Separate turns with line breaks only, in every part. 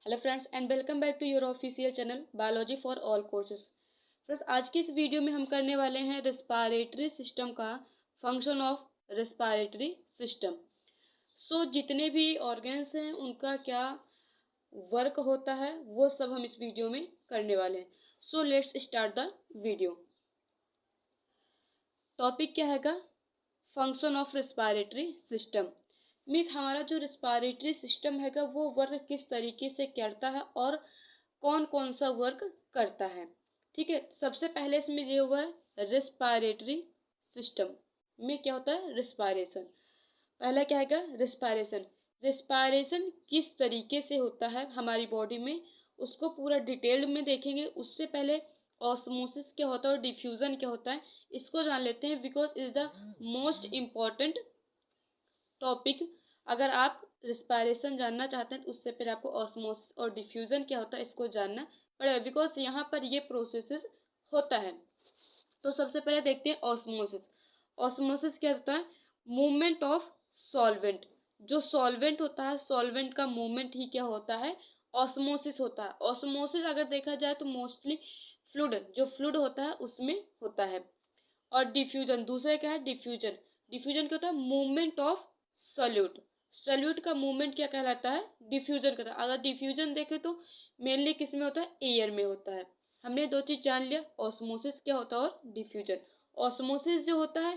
Hello friends and welcome back to your official channel biology for all courses. Friends आज की इस video में हम करने वाले हैं रेस्पिरेटरी सिस्टम का फंक्शन ऑफ रेस्पिरेटरी सिस्टम। जितने भी ऑर्गन्स हैं उनका क्या वर्क होता है वो सब हम इस वीडियो में करने वाले हैं। Let's start the video. Topic क्या हैगा? Function of respiratory system. Means हमारा जो रेस्पिरेटरी सिस्टम हैगा वो वर्क किस तरीके से करता है और कौन कौन सा वर्क करता है। ठीक है, सबसे पहले इसमें ये हुआ है रेस्पिरेटरी सिस्टम में क्या होता है? रेस्पिरेशन। पहला क्या हैगा? रेस्पिरेशन। रेस्पिरेशन किस तरीके से होता है हमारी बॉडी में उसको पूरा डिटेल्ड में देखेंगे। उससे पहले ऑस्मोसिस क्या होता है और डिफ्यूजन क्या होता है इसको जान लेते हैं, because is the most important topic. अगर आप रिस्पायरेशन जानना चाहते हैं तो उससे पहले आपको ऑस्मोसिस और डिफ्यूजन क्या होता है इसको जानना पड़ेगा, बिकॉज यहाँ पर ये प्रोसेसेस होता है। तो सबसे पहले देखते हैं ऑस्मोसिस। ऑस्मोसिस क्या होता है? Movement of solvent. जो सॉल्वेंट होता है, सॉल्वेंट का मूवमेंट ही क्या होता है? ऑस्मोसिस होता है। ऑस्मोसिस अगर देखा जाए तो मोस्टली फ्लूइड, जो फ्लूइड होता है उसमें होता है। और डिफ्यूजन दूसरा क्या है? डिफ्यूजन। डिफ्यूजन क्या होता है? Movement of solute. सॉल्यूट का मूवमेंट क्या कहलाता है? डिफ्यूजन कहता है। अगर डिफ्यूजन देखें तो मेनली किस में होता है? एयर में होता है। हमने दो चीज जान लिया, ऑस्मोसिस क्या होता है और डिफ्यूजन। ऑस्मोसिस जो होता है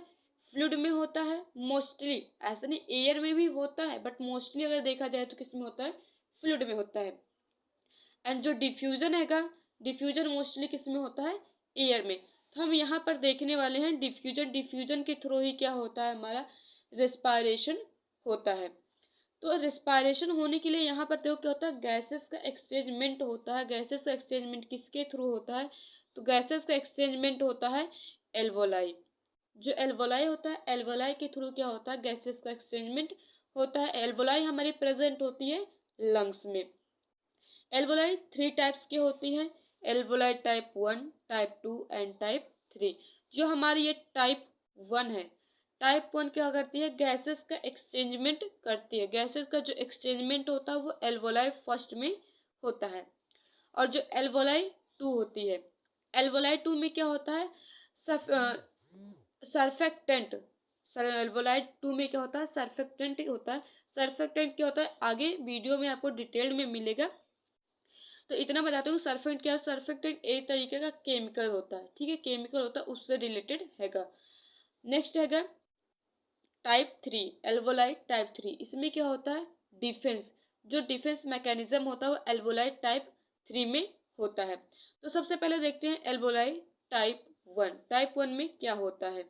फ्लूइड में होता है मोस्टली, ऐसा नहीं एयर में भी होता है, बट मोस्टली अगर देखा जाए तो किस में होता है? फ्लूइड में होता है। एंड जो डिफ्यूजन हैगा, डिफ्यूजन मोस्टली किस में होता है? एयर में। तो हम यहाँ पर देखने वाले हैं डिफ्यूजन। डिफ्यूजन के थ्रू ही क्या होता है? हमारा रेस्पिरेशन होता है। तो रेस्पिरेशन होने के लिए यहाँ पर देखो क्या होता है? गैसेस का एक्सचेंजमेंट होता है। गैसेस का एक्सचेंजमेंट किसके थ्रू होता है? तो गैसेस का एक्सचेंजमेंट होता है एल्वोलाई। जो एल्वोलाई होता है, एल्वोलाई के थ्रू क्या होता है? गैसेस का एक्सचेंजमेंट होता है। एल्वोलाई हमारी प्रेजेंट होती है लंग्स में। एल्वोलाई थ्री टाइप्स की होती हैं, alveoli type 1, type 2 and type 3। जो हमारी ये टाइप 1 है, टाइप 1 क्या करती है? गैसेस का एक्सचेंजमेंट करती है। गैसेस का जो एक्सचेंजमेंट होता है वो एल्वोलाई फर्स्ट में होता है। और जो एल्वोलाई 2 होती है, एल्वोलाई 2 में क्या होता है? सर्फेक्टेंट। एल्वोलाई 2 में क्या होता है? सर्फेक्टेंट होता है। सर्फेक्टेंट क्या होता है आगे वीडियो में आपको डिटेल में मिलेगा। तो इतना बताते हूँ, सर्फेक्टेंट क्या है? सर्फेक्टेंट एक तरीके का केमिकल होता है। ठीक है, केमिकल होता है, उससे रिलेटेड हैगा। नेक्स्ट हैगा टाइप 3, एल्वोलाई टाइप 3। इसमें क्या होता है? डिफेंस। जो डिफेंस मैकेनिज्म होता है वो एल्वोलाई टाइप 3 में होता है। तो सबसे पहले देखते हैं एल्वोलाई टाइप 1। टाइप 1 में क्या होता है?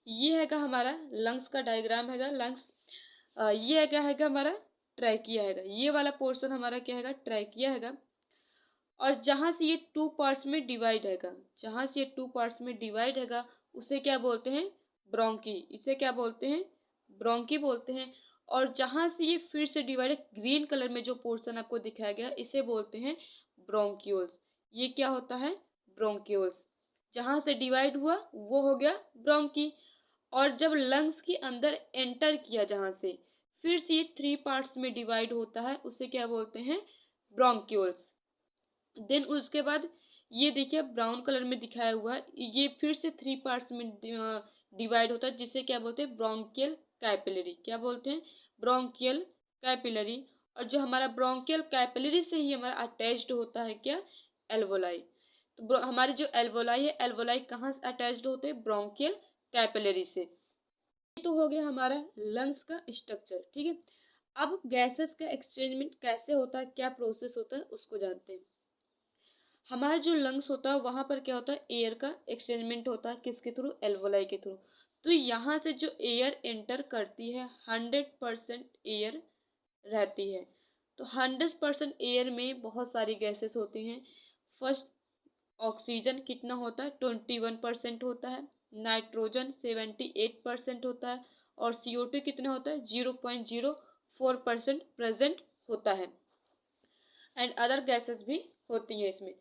ये हैगा हमारा लंग्स का डायग्राम हैगा। लंग्स ये क्या हैगा? हमारा ट्रैकिया हैगा। ये वाला पोर्शन हमारा क्या हैगा? ट्रैकिया हैगा। और जहां से ये टू पार्ट्स में डिवाइड हैगा, जहां से ये टू पार्ट्स में डिवाइड हैगा उसे क्या बोलते हैं? ब्रोंकी। इसे क्या बोलते हैं? ब्रोंकी बोलते हैं। और जहां से ये फिर से डिवाइड है, ग्रीन कलर में जो पोर्शन आपको दिखाया गया इसे बोलते हैं ब्रोंक्यूल्स। ये क्या होता है? ब्रोंक्यूल्स। जहां से डिवाइड हुआ वो हो गया ब्रोंकी। और जब लंग्स के अंदर एंटर किया जहां से, फिर से ये थ्री पार्ट्स में डिवाइड होता है, उसे क्या बोलते हैं? ब्रोंक्यूल्स। देन उसके बाद ये देखिए ब्राउन कलर में दिखाया हुआ है, ये फिर से थ्री पार्ट्स में डिवाइड होता है, जिसे क्या बोलते हैं? Bronchial capillary. क्या बोलते हैं? Bronchial capillary. और जो हमारा ब्रोंकियल कैपिलरी से ही हमारा अटैच्ड होता है क्या? एल्वोलाई। तो हमारी जो एल्वोलाई है, एल्वोलाई कहाँ से अटैच्ड होते हैं? ब्रोंकियल कैपिलरी से। तो हो गया हमारा लंग्स का स्ट्रक्चर। ठीक है, अब गैसेस का एक्सचेंजमेंट कैसे होता है, क्या प्रोसेस होता है उसको जानते हैं। हमारा जो लंग्स होता है वहां पर क्या होता है? एयर का एक्सचेंजमेंट होता है। किसके थ्रू? एल्वोलाई के थ्रू। तो यहाँ से जो एयर एंटर करती है 100% एयर रहती है। तो 100% एयर में बहुत सारी गैसेस होती हैं। फर्स्ट ऑक्सीजन कितना होता है? 21% होता है। नाइट्रोजन 78% होता है। और CO2 कितना होता है? 0.04% प्रेजेंट होता है। एंड अदर गैसेस भी होती हैं इसमें।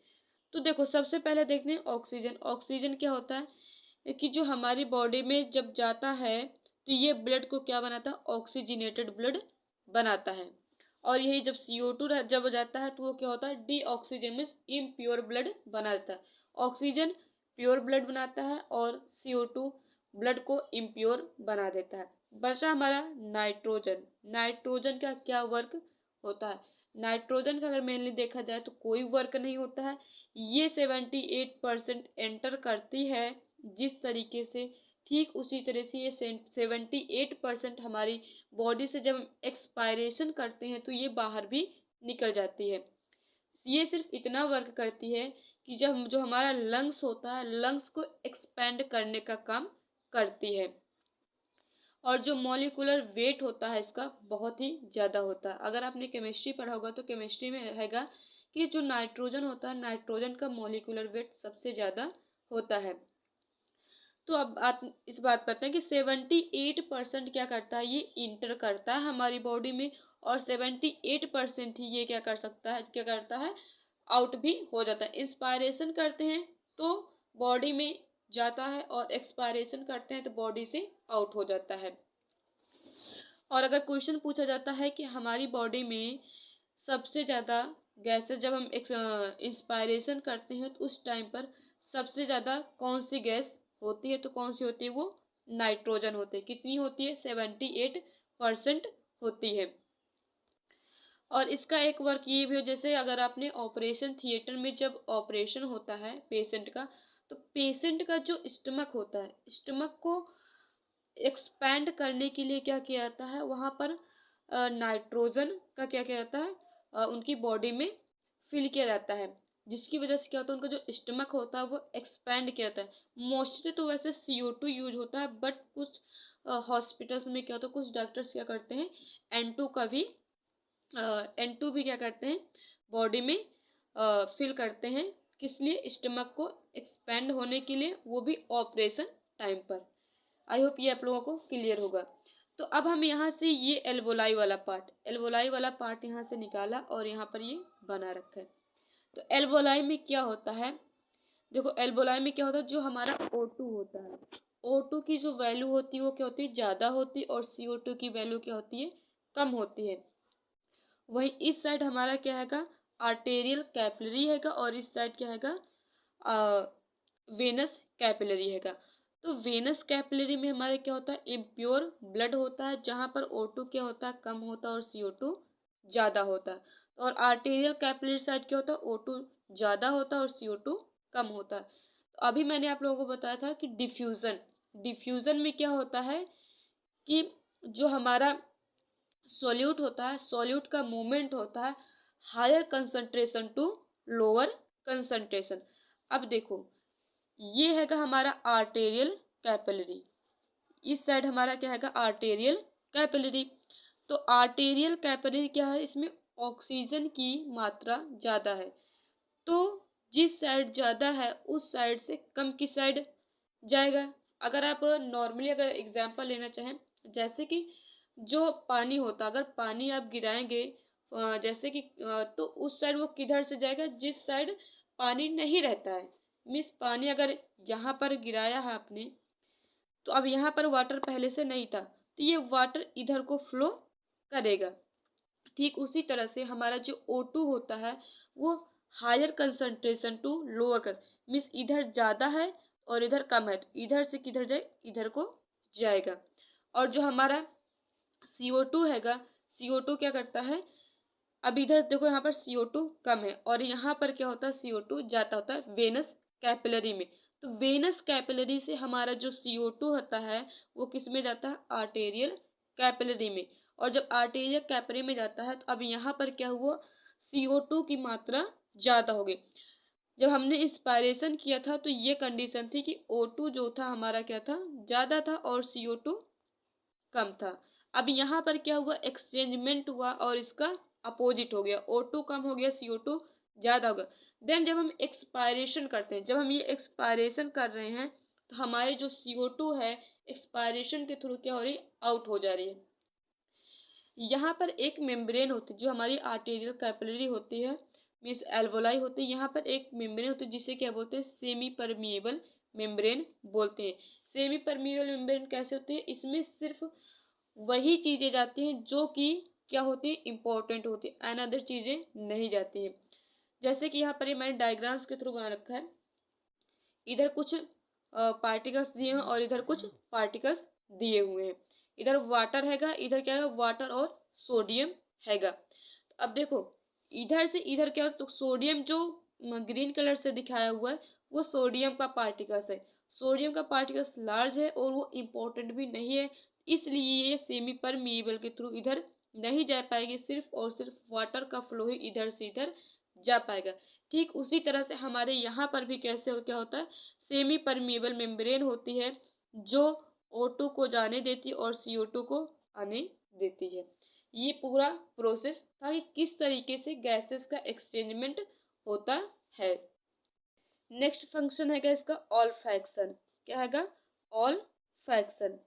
तो देखो सबसे पहले देखते हैं ऑक्सीजन। ऑक्सीजन क्या होता है कि जो हमारी बॉडी में जब जाता है तो ये ब्लड को क्या बनाता है? ऑक्सीजनेटेड ब्लड बनाता है। और यही जब CO2 जब हो जाता है तो वो क्या होता है, डीऑक्सीजन मीन्स इम्प्योर ब्लड बना देता है। ऑक्सीजन प्योर ब्लड बनाता है और CO2 ब्लड को इम्प्योर बना देता है। बचा हमारा नाइट्रोजन। नाइट्रोजन का क्या वर्क होता है? नाइट्रोजन का अगर मेनली देखा जाए तो कोई वर्क नहीं होता है। ये 78% एंटर करती है जिस तरीके से, ठीक उसी तरह से ये 78% हमारी बॉडी से जब एक्सपायरेशन करते हैं तो ये बाहर भी निकल जाती है। ये सिर्फ इतना वर्क करती है कि जब जो हमारा लंग्स होता है, लंग्स को एक्सपेंड करने का काम करती है। और जो मॉलिक्यूलर वेट होता है इसका बहुत ही ज़्यादा होता है। अगर आपने केमिस्ट्री पढ़ा होगा तो केमिस्ट्री में रहेगा कि जो नाइट्रोजन होता है, नाइट्रोजन का मॉलिक्यूलर वेट सबसे ज़्यादा होता है। तो अब आप इस बात पर हैं कि 78% क्या करता है, ये इंटर करता है हमारी बॉडी में, और 78% ही ये क्या कर सकता है, क्या करता है, आउट भी हो जाता है। इंस्पायरेशन करते हैं तो बॉडी में जाता है और एक्सपायरेशन करते हैं तो बॉडी से आउट हो जाता है। और अगर क्वेश्चन पूछा जाता है कि हमारी बॉडी में सबसे ज़्यादा गैसेस जब हम इंस्पायरेशन करते हैं तो उस टाइम पर सबसे ज़्यादा कौन सी गैस होती है, तो कौन सी होती है, वो नाइट्रोजन होती है। कितनी होती है? 78% होती है। और इसका एक वर्क ये भी हो, जैसे अगर आपने ऑपरेशन थिएटर में जब ऑपरेशन होता है पेशेंट का, तो पेशेंट का जो स्टमक होता है, स्टमक को एक्सपैंड करने के लिए क्या किया जाता है, वहाँ पर नाइट्रोजन का क्या किया जाता है, उनकी बॉडी में फिल किया जाता है, जिसकी वजह से क्या होता है, उनका जो स्टमक होता है वो एक्सपैंड किया जाता है। मोस्टली तो वैसे CO2 यूज होता है, बट कुछ हॉस्पिटल्स में क्या होता है, कुछ डॉक्टर्स क्या करते हैं, N2 का भी N2 भी क्या करते हैं, बॉडी में फिल करते हैं। किस लिए? स्टमक को एक्सपैंड होने के लिए, वो भी ऑपरेशन टाइम पर। आई होप ये आप लोगों को क्लियर होगा। तो अब हम यहाँ से ये एल्वोलाई वाला पार्ट यहाँ से निकाला और यहाँ पर ये बना रखा है। तो एल्वोलाई में क्या होता है, देखो एल्वोलाई में क्या होता है, जो हमारा O2 होता है, O2 की जो वैल्यू होती है वो क्या होती है, ज़्यादा होती है, और CO2 की वैल्यू क्या होती है, कम होती है। वहीं इस साइड हमारा क्या हैगा, आर्टेरियल कैपिलरी हैगा, और इस साइड क्या हैगा, वेनस कैपिलरी हैगा। तो वेनस कैपिलरी में हमारे क्या होता है, इम्प्योर ब्लड होता है, जहाँ पर O2 क्या होता है, कम होता है, और CO2 ज़्यादा होता है। और आर्टेरियल कैपिलरी साइड क्या होता है, O2 ज़्यादा होता है और CO2 कम होता है। तो अभी मैंने आप लोगों को बताया था कि डिफ्यूज़न में क्या होता है कि जो हमारा सॉल्यूट होता है, सॉल्यूट का मूवमेंट होता है higher concentration to lower concentration. अब देखो ये हैगा हमारा आर्टेरियल कैपिलरी, इस साइड हमारा क्या हैगा, आर्टेरियल कैपिलरी। तो आर्टेरियल कैपिलरी क्या है, इसमें ऑक्सीजन की मात्रा ज़्यादा है, तो जिस साइड ज़्यादा है उस साइड से कम किस साइड जाएगा। अगर आप नॉर्मली अगर एग्जांपल लेना चाहें, जैसे कि जो पानी होता, अगर पानी आप गिराएंगे जैसे कि तो उस साइड वो किधर से जाएगा, जिस साइड पानी नहीं रहता है। मीन्स पानी अगर यहाँ पर गिराया है आपने, तो अब यहाँ पर वाटर पहले से नहीं था, तो ये वाटर इधर को फ्लो करेगा। ठीक उसी तरह से हमारा जो O2 होता है वो higher concentration to lower, means इधर ज़्यादा है और इधर कम है, तो इधर से किधर जाए, इधर को जाएगा। और जो हमारा CO2 हैगा, CO2 क्या करता है, अब इधर देखो यहाँ पर CO2 कम है और यहाँ पर क्या होता है, CO2 ज़्यादा होता है वेनस कैपिलरी में। तो वेनस कैपिलरी से हमारा जो CO2 होता है वो किस में जाता है, आर्टेरियल कैपिलरी में। और जब आर्टेरियल कैपिलरी में जाता है तो अब यहाँ पर क्या हुआ, CO2 की मात्रा ज़्यादा हो गई। जब हमने इंस्पायरेशन किया था तो ये कंडीशन थी कि O2 जो था हमारा क्या था, ज़्यादा था, और CO2 कम था। अब यहाँ पर क्या हुआ, एक्सचेंजमेंट हुआ और इसका अपोजिट हो गया, O2 कम हो गया, CO2 ज़्यादा हो गया। देन जब हम एक्सपायरेशन करते हैं, जब हम ये एक्सपायरेशन कर रहे हैं तो हमारी जो CO2 है एक्सपायरेशन के थ्रू क्या हो रही है, आउट हो जा रही है। यहाँ पर एक मेम्ब्रेन होती है जो हमारी आर्टेरियल कैपिलरी होती है, मीन्स एल्वोलाई होती है, यहाँ पर एक मेम्ब्रेन होती है जिसे क्या बोलते हैं, सेमी परमिएबल मेम्ब्रेन बोलते हैं। सेमी परमिएबल मेम्ब्रेन कैसे होती है, इसमें सिर्फ वही चीज़ें जाती हैं जो कि क्या होती है, इम्पोर्टेंट होती है, एंड अदर चीज़ें नहीं जाती हैं। जैसे कि यहाँ पर ये मैंने डायग्राम्स के थ्रू बना रखा है, इधर कुछ पार्टिकल्स दिए हैं और इधर कुछ पार्टिकल्स दिए हुए हैं। इधर वाटर हैगा, इधर क्या है, वाटर और सोडियम हैगा। अब देखो इधर से इधर क्या, तो सोडियम जो ग्रीन कलर से दिखाया हुआ है वो सोडियम का पार्टिकल्स है। सोडियम का पार्टिकल्स लार्ज है और वो इम्पोर्टेंट भी नहीं है, इसलिए ये सेमी परमिएबल के थ्रू इधर नहीं जा पाएगी, सिर्फ और सिर्फ वाटर का फ्लो ही इधर से इधर जा पाएगा। ठीक उसी तरह से हमारे यहाँ पर भी कैसे क्या होता है, सेमी परमिएबल मेम्ब्रेन होती है जो O2 को जाने देती है और CO2 को आने देती है। ये पूरा प्रोसेस था कि किस तरीके से गैसेस का एक्सचेंजमेंट होता है। नेक्स्ट फंक्शन है इसका ऑल्फैक्शन। क्या हैगा, ऑल्फैक्शन।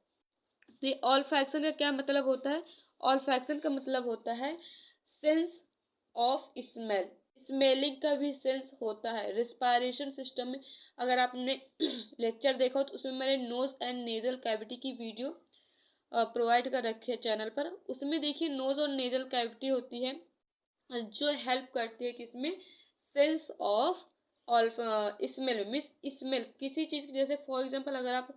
तो ये ऑल्फैक्शन का क्या मतलब होता है, ऑल्फैक्शन का मतलब होता है सेंस ऑफ स्मेल। स्मेलिंग का भी सेंस होता है। रिस्पायरेशन सिस्टम में अगर आपने लेक्चर देखा हो तो उसमें मैंने नोज एंड नेजल कैविटी की वीडियो प्रोवाइड कर रखी है चैनल पर। उसमें देखिए नोज और नेजल कैविटी होती है जो हेल्प करती है किसमें, सेंस ऑफ ऑल्फ स्मेल। मीन्स स्मेल किसी चीज़ की, जैसे फॉर एग्जांपल अगर आप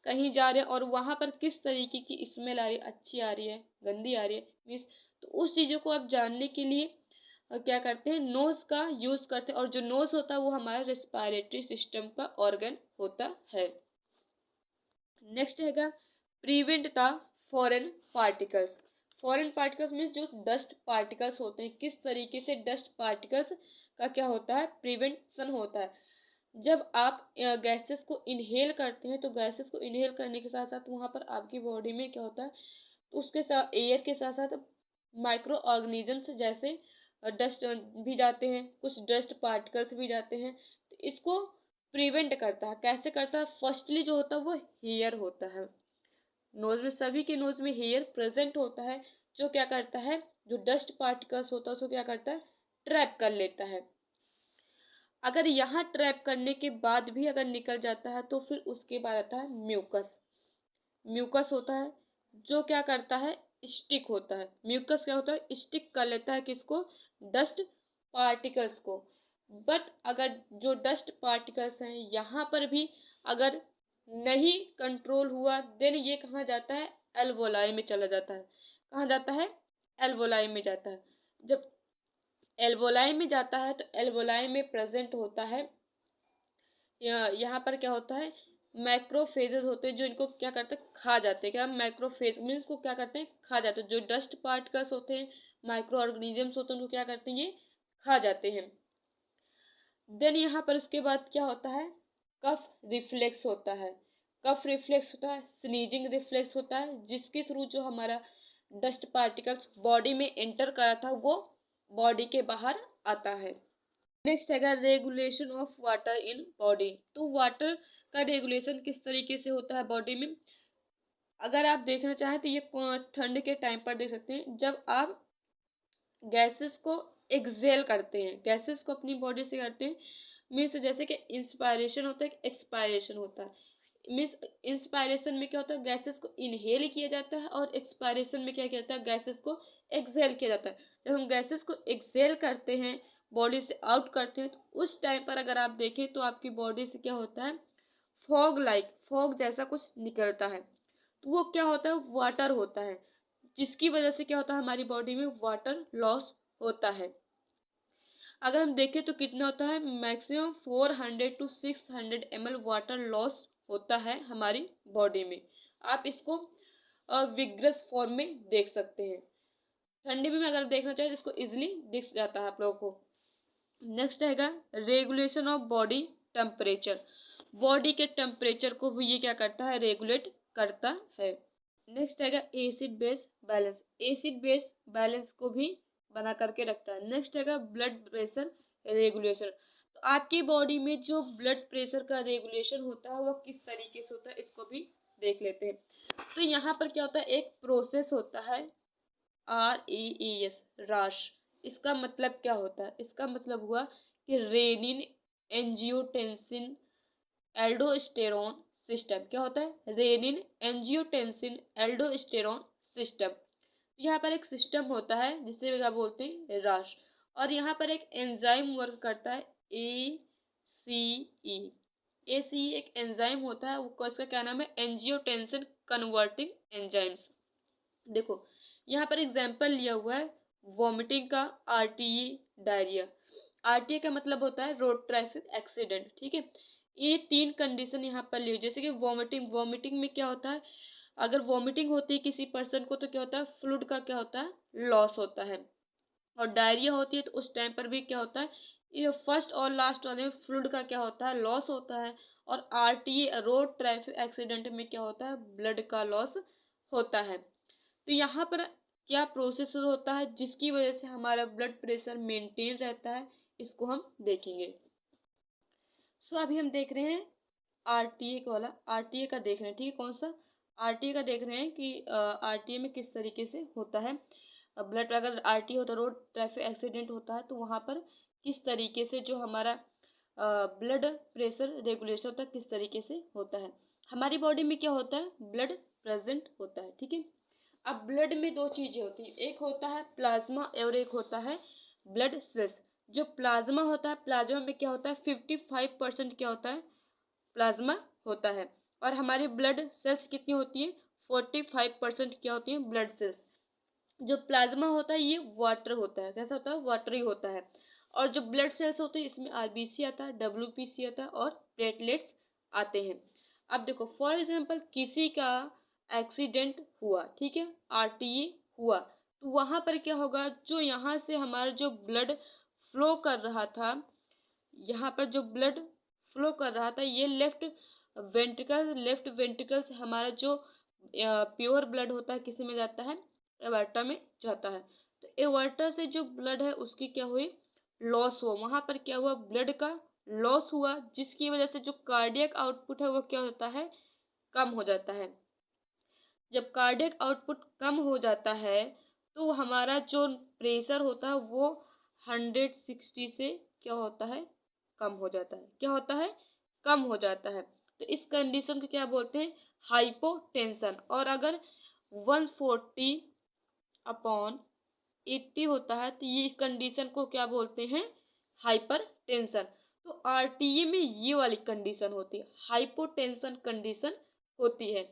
कहीं जा रहे हैं और वहाँ पर किस तरीके की स्मेल आ रही है, अच्छी आ रही है, गंदी आ रही है, मीन्स तो उस चीज़ों को आप जानने के लिए क्या करते हैं, नोज का यूज़ करते हैं। और जो नोज होता है वो हमारा रेस्पिरेटरी सिस्टम का ऑर्गन होता है। नेक्स्ट हैगा prevent the foreign particles. Foreign particles means जो डस्ट पार्टिकल्स होते हैं, किस तरीके से डस्ट पार्टिकल्स का क्या होता है, प्रिवेंशन होता है। जब आप गैसेस को इनहेल करते हैं तो गैसेस को इनहेल करने के साथ साथ वहाँ पर आपकी बॉडी में क्या होता है, तो उसके साथ एयर के साथ साथ माइक्रो ऑर्गेनिजम्स जैसे डस्ट भी जाते हैं, कुछ डस्ट पार्टिकल्स भी जाते हैं। तो इसको प्रिवेंट करता है। कैसे करता है, फर्स्टली जो होता है वो हेयर होता है। नोज में, सभी के नोज में हेयर प्रेजेंट होता है जो क्या करता है, जो डस्ट पार्टिकल्स होता है उसको क्या करता है, ट्रैप कर लेता है। अगर यहाँ ट्रैप करने के बाद भी अगर निकल जाता है तो फिर उसके बाद आता है म्यूकस। म्यूकस होता है जो क्या करता है, स्टिक होता है। म्यूकस क्या होता है, स्टिक कर लेता है किसको, डस्ट पार्टिकल्स को। बट अगर जो डस्ट पार्टिकल्स हैं यहाँ पर भी अगर नहीं कंट्रोल हुआ, देन ये कहाँ जाता है, एल्वोलाई में चला जाता है। कहाँ जाता है, एल्वोलाई में जाता है। जब एल्वोलाई में जाता है तो एल्वोलाई में प्रेजेंट होता है, यहाँ पर क्या होता है, मैक्रोफेजेस होते हैं जो इनको क्या करते हैं, खा जाते हैं। क्या मैक्रोफेज मीन्स को क्या करते हैं, खा जाते हैं। जो डस्ट पार्टिकल्स होते हैं, माइक्रो ऑर्गेनिजम्स होते हैं, उनको क्या करते हैं, ये खा जाते हैं। देन यहाँ पर उसके बाद क्या होता है, कफ रिफ्लेक्स होता है। कफ रिफ्लेक्स होता है, स्नीजिंग रिफ्लेक्स होता है, जिसके थ्रू जो हमारा डस्ट पार्टिकल्स बॉडी में एंटर करा था वो बॉडी के बाहर आता है। नेक्स्ट है regulation of water in body. तो वाटर का रेगुलेशन किस तरीके से होता है बॉडी में, अगर आप देखना चाहें तो ये ठंड के टाइम पर देख सकते हैं। जब आप गैसेस को एक्सहेल करते हैं, गैसेस को अपनी बॉडी से करते हैं, मीन्स जैसे कि इंस्पायरेशन होता है, एक्सपायरेशन होता है। मीन्स इंस्पायरेशन में क्या होता है, गैसेस को इनहेल किया जाता है, और एक्सपायरेशन में क्या किया जाता है, गैसेस को एक्सहेल किया जाता है। जब हम गैसेस को एक्सहेल करते हैं, बॉडी से आउट करते हैं, तो उस टाइम पर अगर आप देखें तो आपकी बॉडी से क्या होता है, फॉग जैसा कुछ निकलता है। तो वो क्या होता है, वाटर होता है, जिसकी वजह से क्या होता है, हमारी बॉडी में वाटर लॉस होता है। अगर हम देखें तो कितना होता है, maximum 400 to 600 ml water loss होता है हमारी बॉडी में। आप इसको विग्रस फॉर्म में देख सकते हैं। ठंडी में अगर देखना चाहे तो इसको इजिली दिख जाता है आप लोगों को। नेक्स्ट हैगा regulation of body temperature. Body के टेम्परेचर को भी ये क्या करता है, रेगुलेट करता है। नेक्स्ट हैगा acid base balance. Acid base balance को भी बना करके रखता है। नेक्स्ट हैगा ब्लड प्रेशर रेगुलेशन। तो आपकी बॉडी में जो ब्लड प्रेशर का रेगुलेशन होता है वो किस तरीके से होता है, इसको भी देख लेते हैं। तो यहाँ पर क्या होता है, एक प्रोसेस होता है REES, राश। इसका मतलब क्या होता है, इसका मतलब हुआ कि रेनिन एंजियोटेंसिन एल्डोस्टेरोन सिस्टम। क्या होता है, रेनिन एंजियोटेंसिन एल्डोस्टेरोन सिस्टम। यहाँ पर एक सिस्टम होता है जिसे क्या बोलते हैं, रश, और यहाँ पर एक एंजाइम वर्क करता है, ACE। ACE एक एंजाइम होता है, वो इसका क्या नाम है, एंजियोटेंसिन कन्वर्टिंग एंजाइम्स। देखो यहाँ पर एग्जाम्पल लिया हुआ है वॉमिटिंग का, RTA, डायरिया। RTA का मतलब होता है रोड ट्रैफिक एक्सीडेंट, ठीक है। ये 3 कंडीशन यहाँ पर ली, जैसे कि वॉमिटिंग में क्या होता है, अगर वॉमिटिंग होती है किसी पर्सन को तो क्या होता है, फ्लूइड का क्या होता है, लॉस होता है। और डायरिया होती है तो उस टाइम पर भी क्या होता है, ये फर्स्ट और लास्ट वाले में फ्लूइड का क्या होता है, लॉस होता है। और RTA रोड ट्रैफिक एक्सीडेंट में क्या होता है, ब्लड का लॉस होता है। तो यहाँ पर क्या प्रोसेस होता है जिसकी वजह से हमारा ब्लड प्रेशर मेंटेन रहता है, इसको हम देखेंगे। सो अभी हम देख रहे हैं RTA का वाला, RTA का देख रहे हैं, ठीक है। कौन सा, RTA का देख रहे हैं कि RTA में किस तरीके से होता है ब्लड, अगर RTA होता है रोड ट्रैफिक एक्सीडेंट होता है तो वहाँ पर किस तरीके से जो हमारा ब्लड प्रेशर रेगुलेशन होता है, किस तरीके से होता है। हमारी बॉडी में क्या होता है, ब्लड प्रेजेंट होता है, ठीक है। अब ब्लड में 2 चीजें होती हैं, एक होता है प्लाज्मा और एक होता है ब्लड सेल्स। जो प्लाज्मा होता है, प्लाज्मा में क्या होता है, 55% क्या होता है, प्लाज्मा होता है। और हमारी ब्लड सेल्स कितनी होती है, 45% क्या होती है, ब्लड सेल्स। जो प्लाज्मा होता है ये वाटर होता है, कैसा होता है, वाटरी होता है। और जो ब्लड सेल्स होते हैं इसमें RBC आता है, WBC आता है और प्लेटलेट्स आते हैं। अब देखो फॉर एग्जांपल किसी का एक्सीडेंट हुआ, ठीक है, RTA हुआ, तो वहां पर क्या होगा, जो यहाँ से हमारा जो ब्लड फ्लो कर रहा था, यहाँ पर जो ब्लड फ्लो कर रहा था, ये लेफ्ट वेंट्रिकल से हमारा जो प्योर ब्लड होता है किसी में जाता है, एवर्टा में जाता है। तो एवर्टा से जो ब्लड है उसकी क्या हुई, लॉस हुआ, वहां पर क्या हुआ, ब्लड का लॉस हुआ, जिसकी वजह से जो कार्डियक आउटपुट है वो क्या होता है, कम हो जाता है। जब कार्डियक आउटपुट कम हो जाता है तो हमारा जो प्रेशर होता है वो 160 से क्या होता है, कम हो जाता है, क्या होता है, कम हो जाता है। तो इस कंडीशन को क्या बोलते हैं, हाइपोटेंशन। और अगर 140/80 होता है तो ये इस कंडीशन को क्या बोलते हैं, हाइपरटेंशन। तो RTA में ये वाली कंडीशन होती है, हाइपोटेंशन कंडीशन होती है।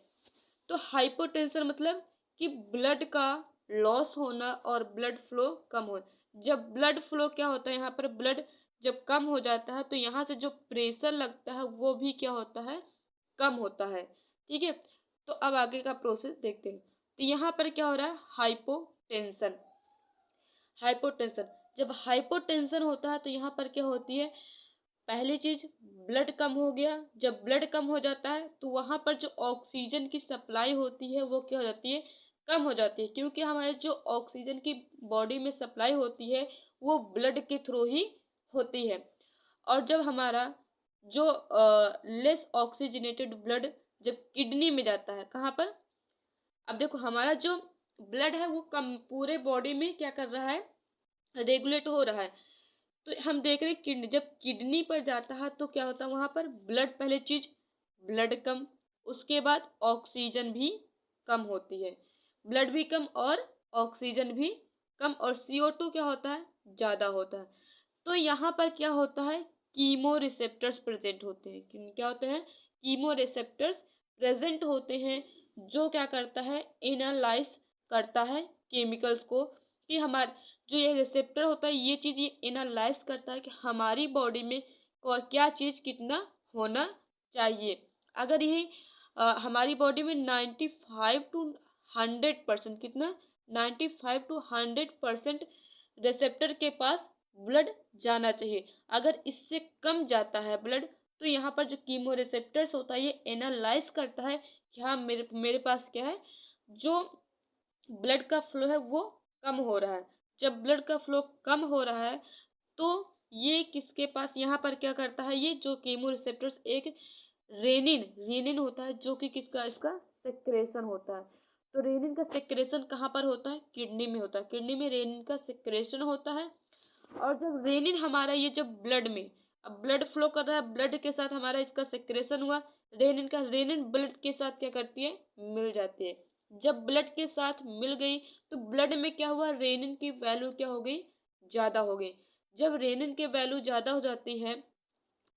तो हाइपोटेंशन मतलब कि ब्लड का लॉस होना और ब्लड फ्लो कम हो। जब ब्लड फ्लो क्या होता है, यहाँ पर ब्लड जब कम हो जाता है तो यहाँ से जो प्रेशर लगता है वो भी क्या होता है, कम होता है, ठीक है। तो अब आगे का प्रोसेस देखते हैं। तो यहाँ पर क्या हो रहा है, हाइपोटेंशन। जब हाइपोटेंशन होता है तो यहाँ पर क्या होती है, पहली चीज ब्लड कम हो गया। जब ब्लड कम हो जाता है तो वहां पर जो ऑक्सीजन की सप्लाई होती है वो क्या हो जाती है, कम हो जाती है, क्योंकि हमारे जो ऑक्सीजन की बॉडी में सप्लाई होती है वो ब्लड के थ्रू ही होती है। और जब हमारा जो लेस ऑक्सीजनेटेड ब्लड जब किडनी में जाता है, कहाँ पर, अब देखो हमारा जो ब्लड है वो कम पूरे बॉडी में क्या कर रहा है, रेगुलेट हो रहा है। तो हम देख रहे हैं किडनी, जब किडनी पर जाता है तो क्या होता है, वहां पर ब्लड, पहले चीज ब्लड कम, उसके बाद ऑक्सीजन भी कम होती है, ब्लड भी कम और ऑक्सीजन भी कम, और CO2 क्या होता है, ज्यादा होता है। तो यहाँ पर क्या होता है, कीमो रिसेप्टर्स प्रेजेंट होते हैं। क्या होते हैं, कीमो रिसेप्टर्स प्रेजेंट होते हैं, जो क्या करता है, एनालाइज करता है केमिकल्स को, कि हमारे जो ये रिसेप्टर होता है ये चीज ये एनालाइज करता है कि हमारी बॉडी में क्या चीज कितना होना चाहिए। अगर यही हमारी बॉडी में 95 to 100% कितना, 95 to 100% रिसेप्टर के पास ब्लड जाना चाहिए। अगर इससे कम जाता है ब्लड तो यहाँ पर जो कीमो रिसेप्टर्स होता है ये एनालाइज करता है कि हाँ मेरे पास क्या है, जो ब्लड का फ्लो है वो कम हो रहा है। जब ब्लड का फ्लो कम हो रहा है तो ये किसके पास, यहाँ पर क्या करता है, ये जो कीमो रिसेप्टर्स एक रेनिन होता है, जो कि किसका, इसका सेक्रेशन होता है। तो रेनिन का सेक्रेशन कहाँ पर होता है, किडनी में होता है, किडनी में रेनिन का सेक्रेशन होता है। और जब रेनिन हमारा ये जब ब्लड में, अब ब्लड फ्लो कर रहा है, ब्लड के साथ हमारा इसका सेक्रेशन हुआ, रेनिन ब्लड के साथ क्या करती है, मिल जाती है। जब ब्लड के साथ मिल गई तो ब्लड में क्या हुआ, रेनिन की वैल्यू क्या हो गई, ज़्यादा हो गई। जब रेनिन की वैल्यू ज़्यादा हो जाती है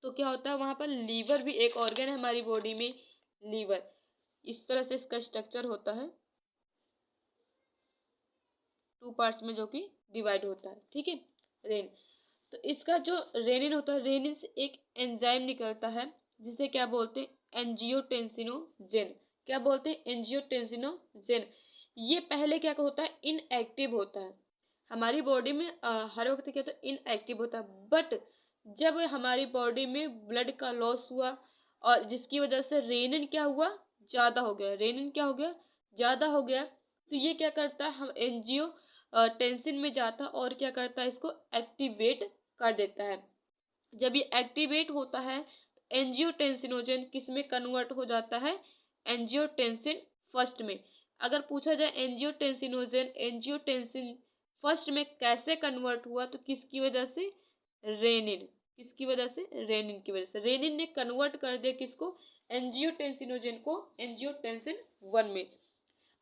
तो क्या होता है, वहाँ पर लीवर भी एक ऑर्गन है हमारी बॉडी में, लीवर, इस तरह से इसका स्ट्रक्चर होता है, 2 पार्ट्स में जो कि डिवाइड होता है, ठीक है। रेन, तो इसका जो रेनिन होता है, रेनिन से एक एंजाइम निकलता है जिसे क्या बोलते हैं, एंजियोटेंसिनोजेन। क्या बोलते हैं, एंजियोटेंसिनोजेन। ये पहले क्या होता है, इनएक्टिव होता है हमारी बॉडी में, हर वक्त क्या होता है, इनएक्टिव होता है। बट जब हमारी बॉडी में ब्लड का लॉस हुआ और जिसकी वजह से रेनिन क्या हुआ, ज़्यादा हो गया, रेनिन क्या हो गया, ज़्यादा हो गया, तो ये क्या करता है, हम एंजियो टेंसिन में जाता है और क्या करता है, इसको एक्टिवेट कर देता है। जब ये एक्टिवेट होता है तो एंजियोटेंसिनोजन किस में कन्वर्ट हो जाता है, एंजियोटेंसिन फर्स्ट में। अगर पूछा जाए एंजियोटेंसिनोजन एंजियोटेंसिन फर्स्ट में कैसे कन्वर्ट हुआ, तो किसकी वजह से, रेनिन, किसकी वजह से, रेनिन की वजह से। रेनिन ने कन्वर्ट कर दिया किसको, एंजियोटेंसिनोजन को एंजियोटेंसिन 1 में।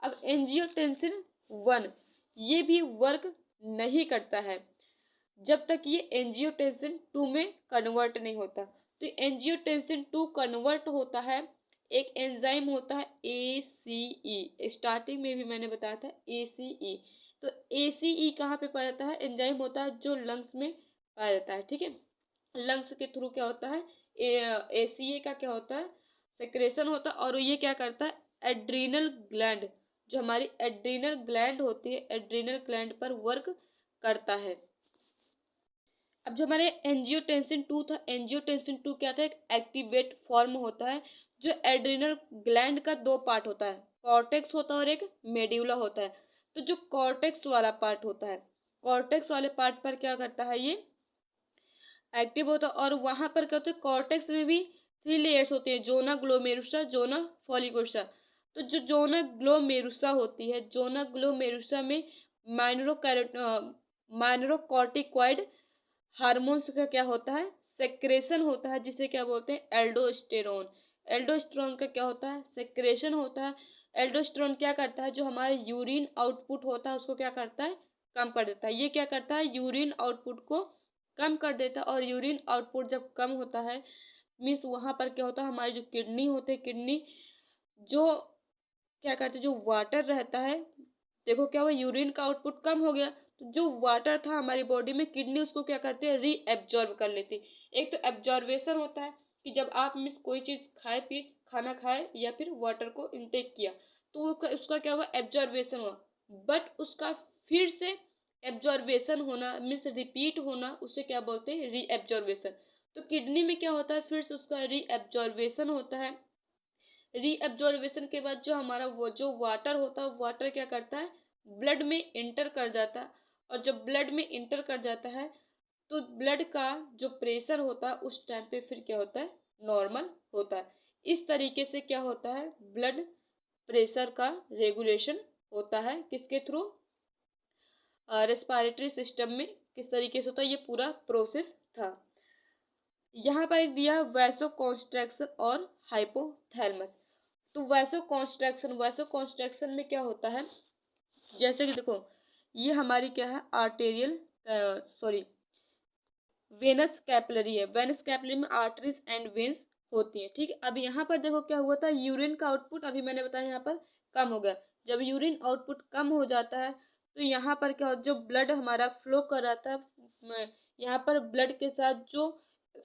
अब एंजियोटेंसिन 1 ये भी वर्क नहीं करता है जब तक ये एंजियोटेंसिन 2 में कन्वर्ट नहीं होता। तो एंजियोटेंसिन 2 कन्वर्ट होता है, एक एंजाइम होता है ACE, स्टार्टिंग में भी मैंने बताया था ACE। तो ACE कहाँ पे पाया जाता है, एंजाइम होता है जो लंग्स में पाया जाता है, ठीक है। लंग्स के थ्रू क्या होता है, ACE का क्या होता है, सेक्रेशन होता है, और ये क्या करता है, एड्रीनल ग्लैंड, जो हमारी एड्रीनल ग्लैंड होती है, एड्रीनल ग्लैंड पर वर्क करता है। अब जो हमारे एंजियोटेंसिन 2 था, एंजियोटेंसिन 2 क्या था, एक एक्टिवेट फॉर्म होता है, जो एड्रिनल ग्लैंड का 2 पार्ट होता है, कॉर्टेक्स होता है और एक मेड्यूला होता है। तो जो कॉर्टेक्स वाला पार्ट होता है, कॉर्टेक्स वाले पार्ट पर क्या करता है, ये एक्टिव होता है, और वहां पर क्या होता है, कॉर्टेक्स में भी 3 लेयर्स होती है, जोना ग्लोमेरुसा, जोना फॉलिकोसा। तो जो जोना ग्लोमेरुसा होती है, जोना ग्लोमेरुसा में माइनरोकॉर्टिकॉइड हार्मोन्स का क्या होता है, सेक्रेशन होता है, जिसे क्या बोलते हैं, एल्डोस्टेरोन। एल्डोस्टेरोन का क्या होता है, सेक्रेशन होता है। एल्डोस्टेरोन क्या करता है, जो हमारे यूरिन आउटपुट होता है उसको क्या करता है, कम कर देता है। ये क्या करता है, यूरिन आउटपुट को कम कर देता है, और यूरिन आउटपुट जब कम होता है मीन्स वहाँ पर क्या होता है, हमारी जो किडनी होते हैं, किडनी जो क्या करते हैं, जो वाटर रहता है, देखो क्या हुआ, यूरिन का आउटपुट कम हो गया, तो जो वाटर था हमारी बॉडी में, किडनी उसको क्या करते हैं, रीएब्जॉर्ब कर लेती है। एक तो एब्जॉर्बेशन होता है कि जब आप मिस कोई चीज़ खाए, पी खाना खाए या फिर वाटर को इनटेक किया, तो उसका क्या हुआ, एब्जॉर्बेशन हुआ। बट उसका फिर से एब्जॉर्बेशन होना मीन्स रिपीट होना, उसे क्या बोलते हैं, रीएब्जॉर्बेशन। तो किडनी में क्या होता है, फिर से उसका रीएब्जॉर्बेशन होता है। रीअब्जॉर्बेशन के बाद जो हमारा वो जो वाटर होता है, वाटर क्या करता है, ब्लड में इंटर कर जाता है, और जब ब्लड में इंटर कर जाता है तो ब्लड का जो प्रेशर होता है उस टाइम पे फिर क्या होता है, नॉर्मल होता है। इस तरीके से क्या होता है, ब्लड प्रेशर का रेगुलेशन होता है, किसके थ्रू, रेस्पिरेटरी सिस्टम में किस तरीके से होता है, ये पूरा प्रोसेस था। यहाँ पर एक दिया वैसो कॉन्स्ट्रक्शन और हाइपोथैलेमस। तो वैसो कॉन्स्ट्रक्शन में क्या होता है, जैसे कि देखो ये हमारी क्या है, आर्टेरियल सॉरी वेनस कैपिलरी है, वेनस कैपिलरी में आर्टरीज एंड वेन्स होती है, ठीक है। अब यहाँ पर देखो क्या हुआ था, यूरिन का आउटपुट अभी मैंने बताया यहाँ पर कम हो गया। जब यूरिन आउटपुट कम हो जाता है तो यहाँ पर क्या होता है, जो ब्लड हमारा फ्लो कर रहा था, यहाँ पर ब्लड के साथ जो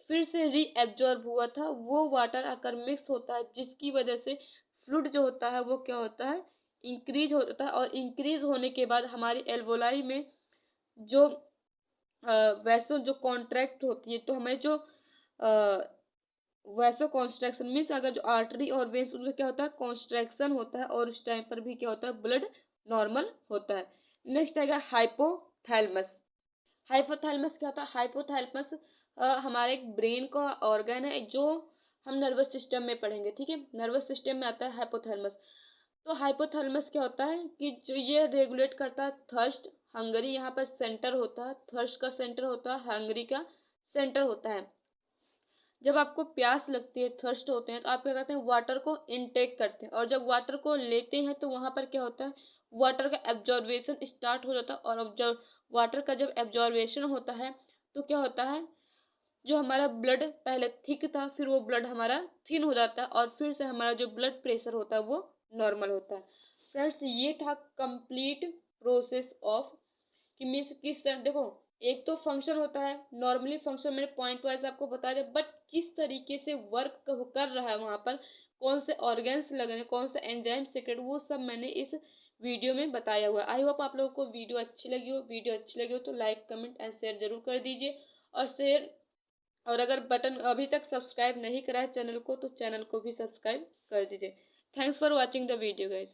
फिर से रीएब्जॉर्ब हुआ था वो वाटर आकर मिक्स होता है, जिसकी वजह से फ्लूइड जो होता है वो क्या होता है, इंक्रीज होता है, और इंक्रीज होने के बाद हमारी एल्वोलाई में जो वैसो जो कॉन्ट्रैक्ट होती है, तो हमें जो वैसो कॉन्स्ट्रक्शन मीन्स अगर जो आर्टरी और वेन्स उनका क्या होता है, कॉन्स्ट्रक्शन होता है, और उस टाइम पर भी क्या होता है, ब्लड नॉर्मल होता है। नेक्स्ट आएगा हाइपोथैलेमस। हाइपोथैलेमस क्या होता है, हाइपोथैलेमस हमारे एक ब्रेन का ऑर्गन है जो हम नर्वस सिस्टम में पढ़ेंगे, ठीक है। नर्वस सिस्टम में आता है हाइपोथैलेमस। तो हाइपोथैलेमस क्या होता है कि जो ये रेगुलेट करता है थर्स्ट, हंगरी यहाँ पर सेंटर होता है, थर्स्ट का सेंटर होता है, हंगरी का सेंटर होता है। जब आपको प्यास लगती है, थर्स्ट होते हैं, तो आप क्या करते हैं, वाटर को इनटेक करते हैं, और जब वाटर को लेते हैं तो वहाँ पर क्या होता है, वाटर का एब्जॉर्बेशन स्टार्ट हो जाता है, और ऑब्जॉर्व वाटर का जब एब्जॉर्बेशन होता है तो क्या होता है, जो हमारा ब्लड पहले थिक था फिर वो ब्लड हमारा थिन हो जाता है, और फिर से हमारा जो ब्लड प्रेशर होता है वो नॉर्मल होता है। फ्रेंड्स, ये था कंप्लीट प्रोसेस ऑफ कि मीन्स किस तरह, देखो एक तो फंक्शन होता है, नॉर्मली फंक्शन मैंने पॉइंट वाइज आपको बता दिया, बट किस तरीके से वर्क कर रहा है वहाँ पर, कौन से ऑर्गन्स लग रहे हैं, कौन से एंजाइम सीक्रेट, वो सब मैंने इस वीडियो में बताया हुआ है। आई होप आप लोगों को वीडियो अच्छी लगी हो। वीडियो अच्छी लगी हो तो लाइक कमेंट एंड शेयर जरूर कर दीजिए, और शेयर, और अगर बटन अभी तक सब्सक्राइब नहीं करा है चैनल को तो चैनल को भी सब्सक्राइब कर दीजिए। Thanks for watching the video guys.